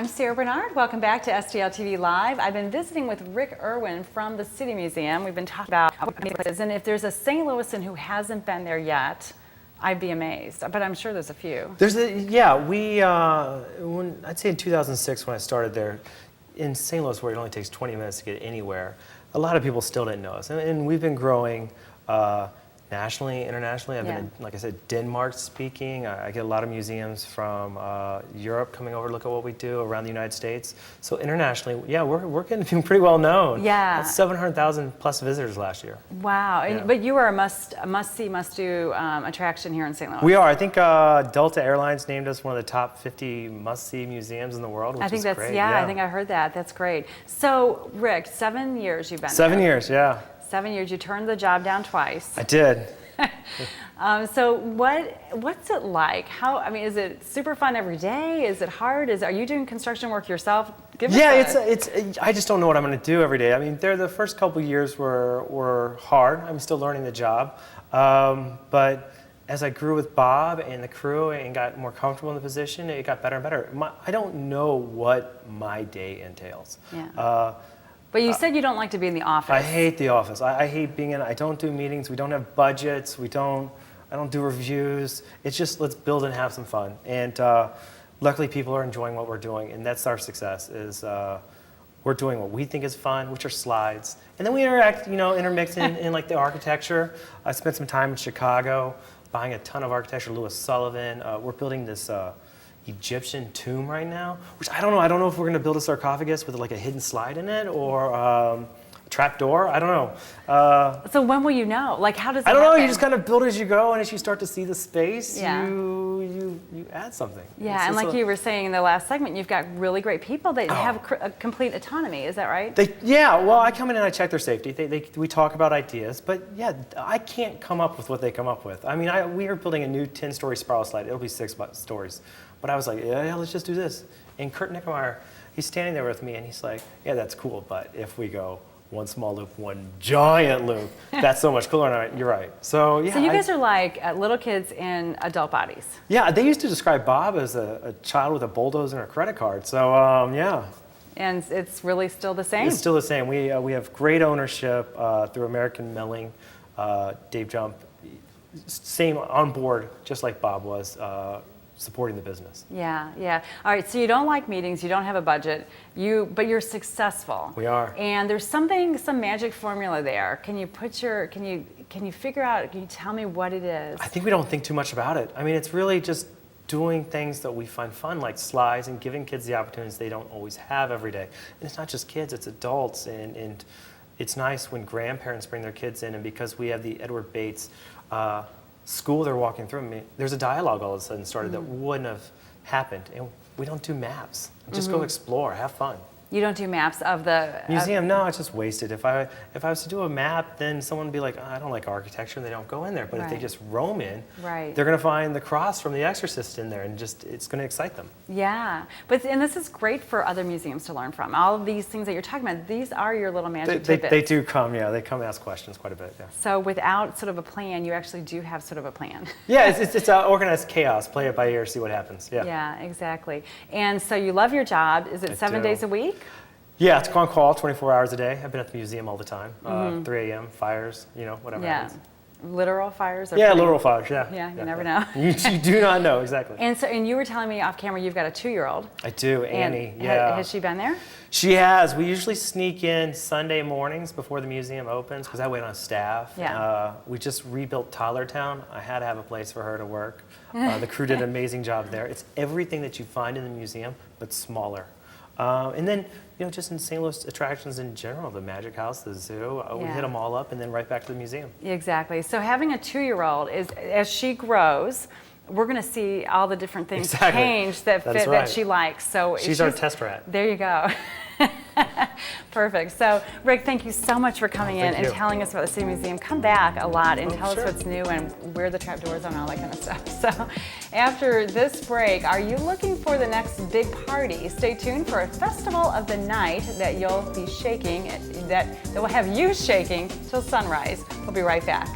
I'm Sarah Bernard. Welcome back to STL TV Live. I've been visiting with Rick Irwin from the City Museum. We've been talking about places, and if there's a St. Louisan who hasn't been there yet, I'd be amazed. But I'm sure there's a few. I'd say in 2006 when I started there, in St. Louis where it only takes 20 minutes to get anywhere, a lot of people still didn't know us. And we've been growing nationally, internationally. I've been in, like I said, Denmark speaking. I get a lot of museums from Europe coming over to look at what we do around the United States. So internationally, we're getting pretty well known. Yeah. 700,000 plus visitors last year. Wow. Yeah. But you are a must-see, must-do attraction here in St. Louis. We are. I think Delta Airlines named us one of the top 50 must-see museums in the world, which is great. I think I heard that. That's great. So, Rick, 7 years you've been there. 7 years, yeah. 7 years. You turned the job down twice. I did. So what's it like? Is it super fun every day? Is it hard? Are you doing construction work yourself? I just don't know what I'm going to do every day. I mean, the first couple years were hard. I'm still learning the job. But as I grew with Bob and the crew and got more comfortable in the position, it got better and better. I don't know what my day entails. Yeah. But you said you don't like to be in the office. I hate the office. I hate being in. I don't do meetings. We don't have budgets. I don't do reviews. It's just let's build and have some fun. And luckily, people are enjoying what we're doing, and that's our success. Is we're doing what we think is fun, which are slides, and then we intermix in like the architecture. I spent some time in Chicago, buying a ton of architecture. Louis Sullivan. We're building this Egyptian tomb right now, which I don't know. I don't know if we're going to build a sarcophagus with like a hidden slide in it or a trap door. I don't know. So when will you know? Like, how does it I don't know. happen? You just kind of build as you go, and as you start to see the space, Yeah. you add something. Yeah, and like you were saying in the last segment, you've got really great people that have complete autonomy. Is that right? Well, I come in and I check their safety. We talk about ideas, but yeah, I can't come up with what they come up with. I mean, we are building a new 10-story spiral slide. It'll be 6 stories. But I was like, yeah, let's just do this. And Kurt Nickemeyer, he's standing there with me, and he's like, yeah, that's cool, but if we go one small loop, one giant loop, that's so much cooler. And you're right. So yeah. So you guys are like little kids in adult bodies. Yeah, they used to describe Bob as a child with a bulldozer and a credit card. So yeah. And it's really still the same? It's still the same. We have great ownership through American Milling, Dave Jump, same on board, just like Bob was. Supporting the business. Yeah. All right, so you don't like meetings, you don't have a budget, but you're successful. We are. And there's some magic formula there. Can you figure out, can you tell me what it is? I think we don't think too much about it. I mean, it's really just doing things that we find fun, like slides, and giving kids the opportunities they don't always have every day. And it's not just kids, it's adults, and it's nice when grandparents bring their kids in, and because we have the Edward Bates school they're walking through. I mean, there's a dialogue all of a sudden started that wouldn't have happened. And we don't do maps. Just go explore, have fun. You don't do maps of the museum? No, it's just wasted. If I was to do a map, then someone would be like, I don't like architecture, and they don't go in there. But if they just roam in, they're going to find the cross from The Exorcist in there, and it's going to excite them. Yeah, and this is great for other museums to learn from. All of these things that you're talking about, these are your little magic tidbits. They do come, they come ask questions quite a bit. Yeah. So without sort of a plan, you actually do have sort of a plan. Yeah, it's organized chaos. Play it by ear, see what happens. Yeah. Yeah, exactly. And so you love your job. Is it 7 days a week? Yeah, it's on call 24 hours a day. I've been at the museum all the time. 3 a.m., fires, whatever happens. Literal fires? Literal fires, yeah. Yeah, you never know. You do not know, exactly. And you were telling me off camera you've got a 2-year-old. I do, Annie, yeah. Has she been there? She has. We usually sneak in Sunday mornings before the museum opens because I wait on staff. Yeah. We just rebuilt Tylertown. I had to have a place for her to work. The crew did an amazing job there. It's everything that you find in the museum, but smaller. And then, just in St. Louis attractions in general, the Magic House, the zoo, we hit them all up and then right back to the museum. Exactly. So having a 2-year-old, as she grows, we're going to see all the different things change that she likes. So she's our test rat. There you go. Perfect. So, Rick, thank you so much for coming in and telling us about the City Museum. Come back a lot and tell us what's new and where the trapdoors are and all that kind of stuff. So, after this break, are you looking for the next big party? Stay tuned for a festival of the night that you'll be shaking, that will have you shaking till sunrise. We'll be right back.